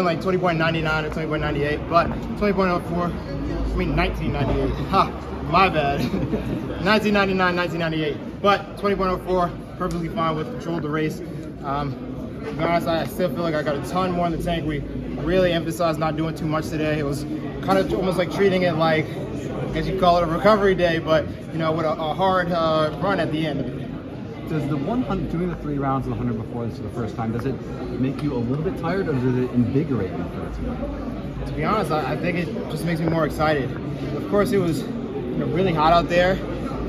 like 20.99 or 20.98, but 20.04, I mean 1998. Ha, my bad. 1999, 1998, but 20.04, perfectly fine with controlled the race. To be honest, I still feel like I got a ton more in the tank. We really emphasized not doing too much today. It was kind of almost like treating it like, I guess you call it a recovery day, but you know, with a hard run at the end of it. Does the 100, doing the 3 rounds of the 100 before this for the first time, does it make you a little bit tired, or does it invigorate you for it? To be honest, I think it just makes me more excited. Of course, it was really hot out there,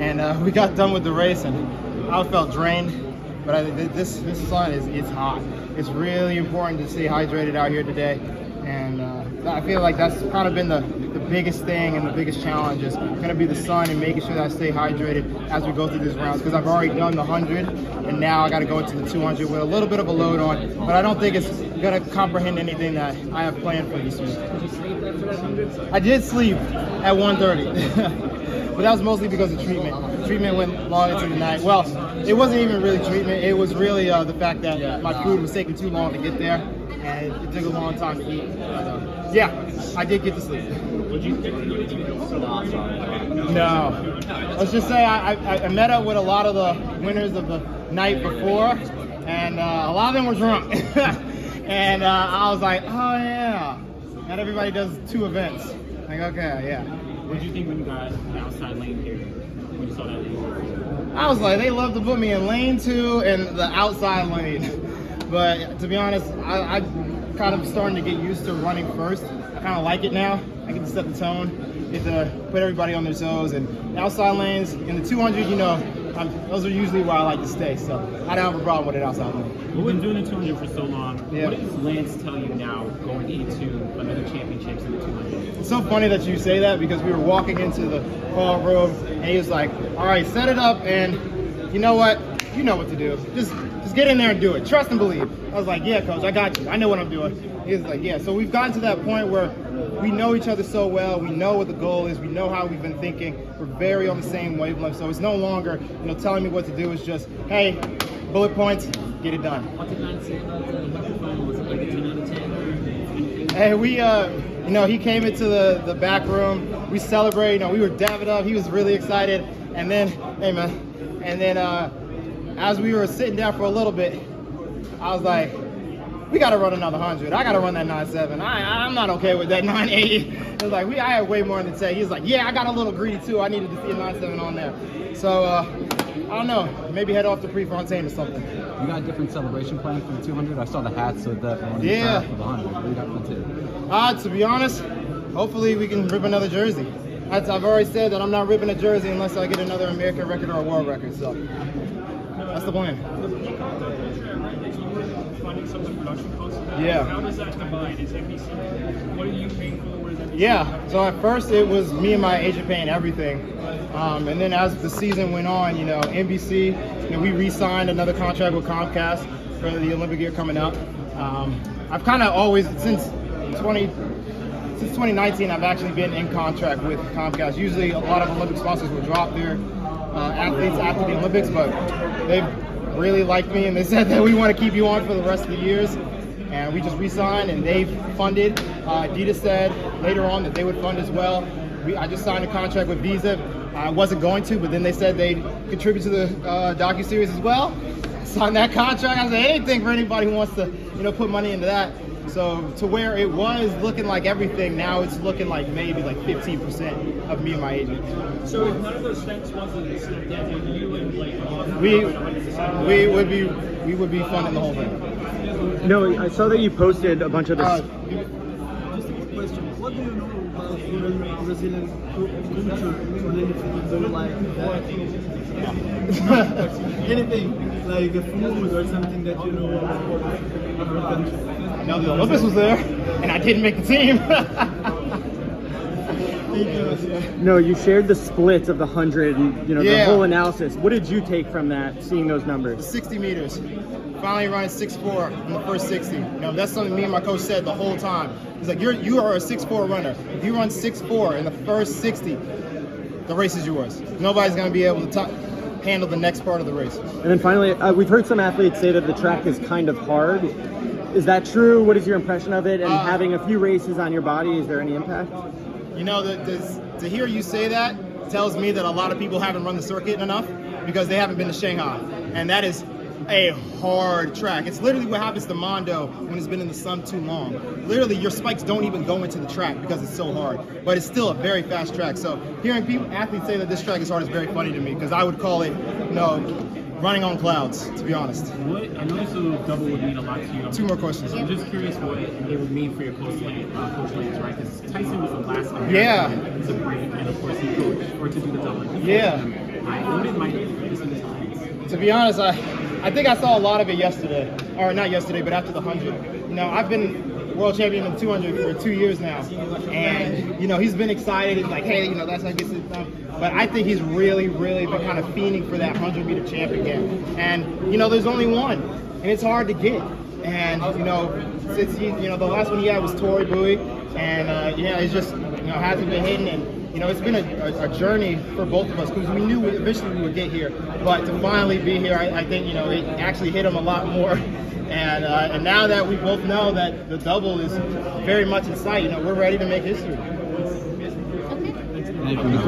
and we got done with the race, and I felt drained. But this sun it's hot. It's really important to stay hydrated out here today, and I feel like that's kind of been the biggest thing and the biggest challenge is going to be the sun and making sure that I stay hydrated as we go through these rounds, because I've already done the 100 and now I got to go into the 200 with a little bit of a load on, but I don't think it's going to comprehend anything that I have planned for this week. Did you sleep after that 100? I did sleep at 1:30, but that was mostly because of treatment. Treatment went long into the night. Well, it wasn't even really treatment. It was really the fact that my food was taking too long to get there, and it took a long time to eat. Yeah, I did get to sleep. Would you pick No. Let's just say I met up with a lot of the winners of the night before, and a lot of them were drunk. And I was like, oh yeah. Not everybody does 2 events. Like, okay, yeah. What did you think when you got the outside lane here? When you saw that lane? I was like, they love to put me in lane 2 and the outside lane. But to be honest, I'm kind of starting to get used to running first. I kind of like it now. I get to set the tone, get to put everybody on their toes, and the outside lanes in the 200, you know, those are usually where I like to stay. So I don't have a problem with an outside lane. We've been doing the 200 for so long. Yeah. What does Lance tell you now going into another championships in the 200? It's so funny that you say that, because we were walking into the hall room and he was like, all right, set it up, and you know what? You know what to do. Just get in there and do it. Trust and believe. I was like, yeah, coach, I got you. I know what I'm doing. He was like, yeah. So we've gotten to that point where we know each other so well. We know what the goal is. We know how we've been thinking. We're very on the same wavelength. So it's no longer, telling me what to do. It's just, hey, bullet points, get it done. What did Lance say about the microphone? Was it like a 10 out of 10 or anything? Hey, we, he came into the back room. We celebrated. We were dabbing up. He was really excited. And then, hey, man. And then as we were sitting down for a little bit, I was like, we got to run another 100. I got to run that 9.7. I'm not okay with that 9.80. It was like, I had way more than say. He was like, yeah, I got a little greedy too. I needed to see a 9.7 on there. So, I don't know. Maybe head off to Prefontaine or something. You got a different celebration plan for the 200? I saw the hats, so definitely yeah. For the 100. You got one too? To be honest, hopefully we can rip another jersey. I've already said that I'm not ripping a jersey unless I get another American record or a world record. So that's the plan. Yeah. How does that combine? Is NBC? What are you paying for? What is NBC? Yeah. So at first it was me and my agent paying everything, and then as the season went on, NBC, we re-signed another contract with Comcast for the Olympic year coming up. I've kind of always since 2019 I've actually been in contract with Comcast. Usually a lot of Olympic sponsors will drop their athletes after the Olympics, but they really liked me and they said that we want to keep you on for the rest of the years, and we just re-signed and they've funded. Adidas said later on that they would fund as well. I just signed a contract with Visa. I wasn't going to, but then they said they'd contribute to the docuseries as well. I signed that contract. I said anything for anybody who wants to put money into that. So to where it was looking like everything, now it's looking like maybe like 15% of me and my agent. So if none of those things wasn't snapped in, you would we would be funding the whole thing. No, I saw that you posted a bunch of this. Just a quick question. What do you know about Brazilian culture or anything like that? Anything like a food or something that you know about your country? No, the Olympics was there, and I didn't make the team. No, you shared the split of the 100 and the whole analysis. What did you take from that, seeing those numbers? The 60 meters. Finally running 6'4" in the first 60. That's something me and my coach said the whole time. He's like, you are a 6'4" runner. If you run 6'4" in the first 60, the race is yours. Nobody's going to be able to handle the next part of the race. And then finally, we've heard some athletes say that the track is kind of hard. Is that true? What is your impression of it? And having a few races on your body, is there any impact? You know, to hear you say that tells me that a lot of people haven't run the circuit enough because they haven't been to Shanghai. And that is a hard track. It's literally what happens to Mondo when it's been in the sun too long. Literally, your spikes don't even go into the track because it's so hard. But it's still a very fast track. So hearing athletes say that this track is hard is very funny to me because I would call it, running on clouds, to be honest. I know this little double would mean a lot to you. 2 more questions. I'm just curious what it would mean for your coach lanes, right? Because Tyson was the last American to break, and of course he coached or to do the double. What it might mean for this in the times. To be honest, I think I saw a lot of it yesterday, or not yesterday, but after the 100. I've been world champion in the 200 for 2 years now, and he's been excited. He's like, hey, that's how it gets it done. But I think he's really, really been kind of fiending for that 100-meter champ again. And there's only one, and it's hard to get. And since the last one he had was Tory Bowie, and it's just hasn't been hitting. And it's been a journey for both of us because we knew eventually we would get here. But to finally be here, I think it actually hit him a lot more. And now that we both know that the double is very much in sight, we're ready to make history. Thank you.